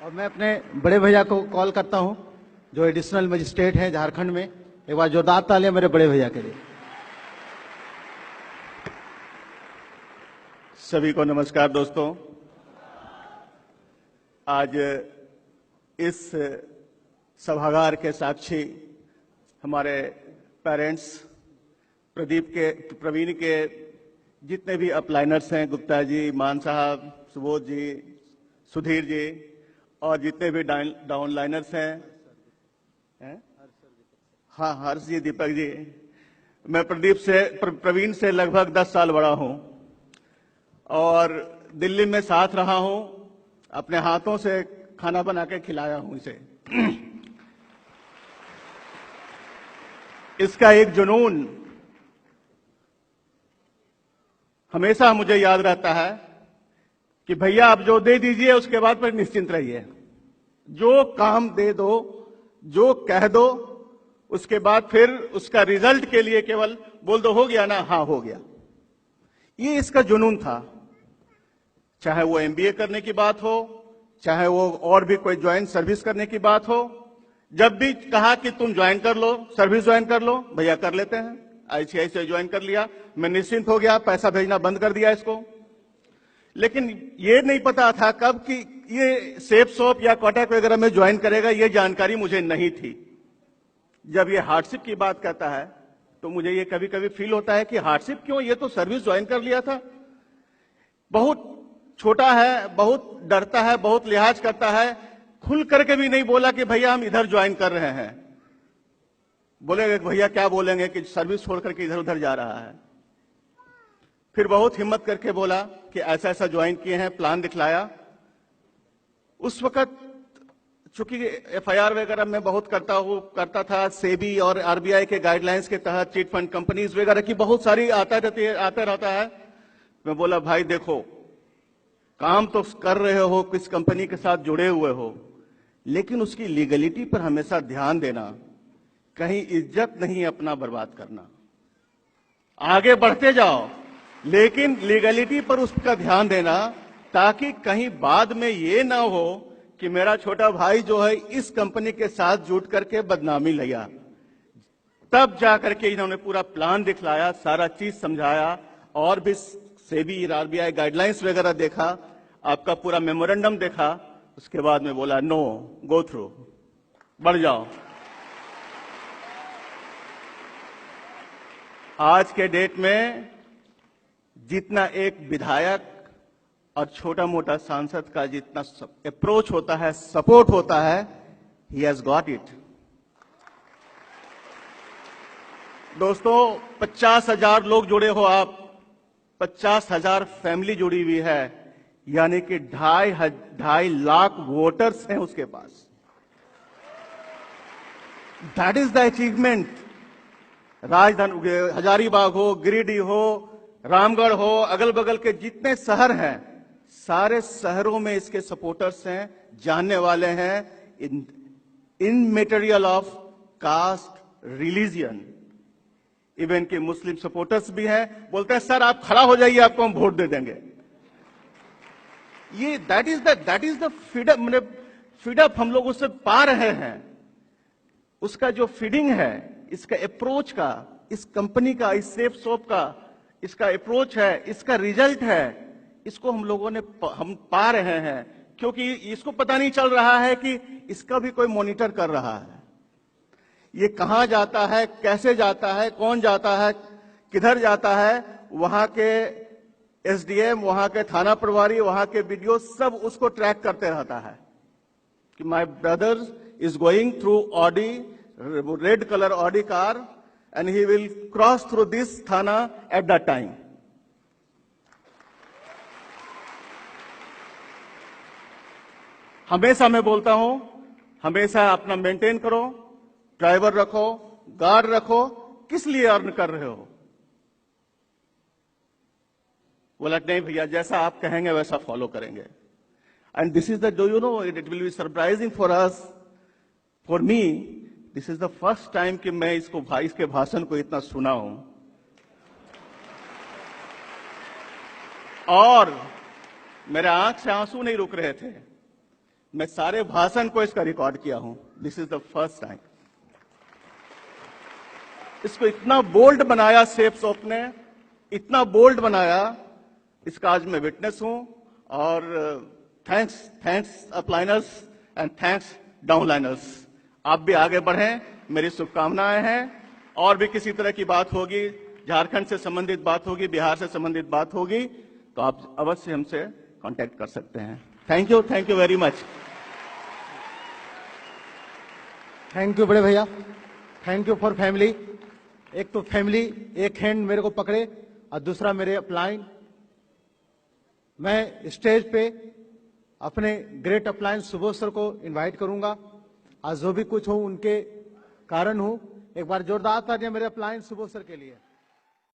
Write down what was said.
और मैं अपने बड़े भैया को कॉल करता हूं जो एडिशनल मजिस्ट्रेट हैं झारखंड में। एक बार जोरदार तालियां मेरे बड़े भैया के लिए। सभी को नमस्कार दोस्तों। आज इस सभागार के साक्षी हमारे पेरेंट्स प्रवीण के जितने भी अपलाइनर्स हैं, गुप्ता जी, मान साहब, सुबोध जी, सुधीर जी और जितने भी डाउनलाइनर्स हैं, हाँ, हर्ष जी, दीपक जी। मैं प्रवीण से लगभग 10 साल बड़ा हूं और दिल्ली में साथ रहा हूं। अपने हाथों से खाना बना के खिलाया हूं इसे। इसका एक जुनून हमेशा मुझे याद रहता है कि भैया आप जो दे दीजिए उसके बाद पर निश्चिंत रहिए। जो काम दे दो, जो कह दो, उसके बाद फिर उसका रिजल्ट के लिए केवल बोल दो हो गया ना, हाँ हो गया। ये इसका जुनून था। चाहे वो एमबीए करने की बात हो, चाहे वो और भी कोई ज्वाइंट सर्विस करने की बात हो, जब भी कहा कि तुम ज्वाइन कर लो, सर्विस ज्वाइन कर लो, भैया कर लेते हैं। आईसीआईसीआई ज्वाइन कर लिया, मैं निश्चिंत हो गया, पैसा भेजना बंद कर दिया इसको। लेकिन ये नहीं पता था कब कि ये सेफ शॉप या कॉन्टैक्ट वगैरह में ज्वाइन करेगा, ये जानकारी मुझे नहीं थी। जब ये हार्डशिप की बात कहता है तो मुझे ये कभी कभी फील होता है कि हार्डशिप क्यों, ये तो सर्विस ज्वाइन कर लिया था। बहुत छोटा है, बहुत डरता है, बहुत लिहाज करता है, खुल करके भी नहीं बोला कि भैया हम इधर ज्वाइन कर रहे हैं। बोलेंगे भैया क्या बोलेंगे कि सर्विस छोड़ करके इधर उधर जा रहा है। फिर बहुत हिम्मत करके बोला कि ऐसा ऐसा ज्वाइन किए हैं, प्लान दिखलाया। उस वक्त चूंकि एफआईआर वगैरह में बहुत करता था, सेबी और आरबीआई के गाइडलाइंस के तहत चिट फंड कंपनीज वगैरह की बहुत सारी आता रहता है। मैं बोला भाई देखो, काम तो कर रहे हो, किस कंपनी के साथ जुड़े हुए हो, लेकिन उसकी लीगलिटी पर हमेशा ध्यान देना, कहीं इज्जत नहीं अपना बर्बाद करना। आगे बढ़ते जाओ लेकिन लीगलिटी पर उसका ध्यान देना, ताकि कहीं बाद में ये ना हो कि मेरा छोटा भाई जो है इस कंपनी के साथ जुट करके बदनामी लिया। तब जाकर के इन्होंने पूरा प्लान दिखलाया, सारा चीज समझाया और भी सेबी आरबीआई गाइडलाइंस वगैरह देखा, आपका पूरा मेमोरेंडम देखा। उसके बाद में बोला नो, गो थ्रू, बढ़ जाओ। आज के डेट में जितना एक विधायक और छोटा मोटा सांसद का जितना अप्रोच होता है, सपोर्ट होता है, ही हैज गॉट इट। दोस्तों 50,000 लोग जुड़े हो आप, 50,000 फैमिली जुड़ी हुई है, यानी कि 2.5 लाख वोटर्स हैं उसके पास। That is the achievement. राजधानी हजारीबाग हो, गिरिडीह हो, रामगढ़ हो, अगल बगल के जितने शहर हैं, सारे शहरों में इसके सपोर्टर्स हैं, जानने वाले हैं। In material of caste, religion, even के मुस्लिम सपोर्टर्स भी हैं। बोलते हैं सर आप खड़ा हो जाइए, आपको हम वोट दे देंगे। ये that is the freedom, freedom हम लोग उससे पा रहे हैं। उसका जो फीडिंग है, इसका अप्रोच का, इस कंपनी का, इस सेफ शॉप का इसका अप्रोच है, इसका रिजल्ट है, इसको हम लोगों ने हम पा रहे हैं, क्योंकि इसको पता नहीं चल रहा है कि इसका भी कोई मॉनिटर कर रहा है। ये कहां जाता है, कैसे जाता है, कौन जाता है, किधर जाता है, वहां के एसडीएम, वहां के थाना प्रभारी, वहां के बीडीओ सब उसको ट्रैक करते रहता है कि my brother is going through Audi, red colour Audi car, and he will cross through this thana at that time. हमेशा मैं बोलता हूं, हमेशा अपना मेंटेन करो, ड्राइवर रखो, गार्ड रखो। किस लिए अर्न कर रहे हो? बोला नहीं भैया, जैसा आप कहेंगे वैसा फॉलो करेंगे। And this is the, do you know, it will be surprising for us, for me, this is the first time कि मैं इसके भाषण को इतना सुना हूं। और मेरे आंख से आंसू नहीं रुक रहे थे। मैं सारे भाषण को इसका रिकॉर्ड किया हूं। This is the first time. इसको इतना बोल्ड बनाया सेफ शॉप ने, इतना बोल्ड बनाया, इसका आज मैं विटनेस हूं। और थैंक्स अपलाइनर्स एंड थैंक्स डाउनलाइनर्स। आप भी आगे बढ़ें, मेरी शुभकामनाएं हैं। और भी किसी तरह की बात होगी, झारखंड से संबंधित बात होगी, बिहार से संबंधित बात होगी, तो आप अवश्य हमसे कांटेक्ट कर सकते हैं। Thank you very much. Thank you बड़े भैया, थैंक यू फॉर फैमिली। एक तो फैमिली एक हैंड मेरे को पकड़े और दूसरा मेरे अपलाइन। मैं स्टेज पे अपने ग्रेट अपलाइन सुबोध सर को इनवाइट करूंगा। आज जो भी कुछ हो उनके कारण हो। एक बार जोरदार तालियां मेरे अपलाइन सुबोध सर के लिए।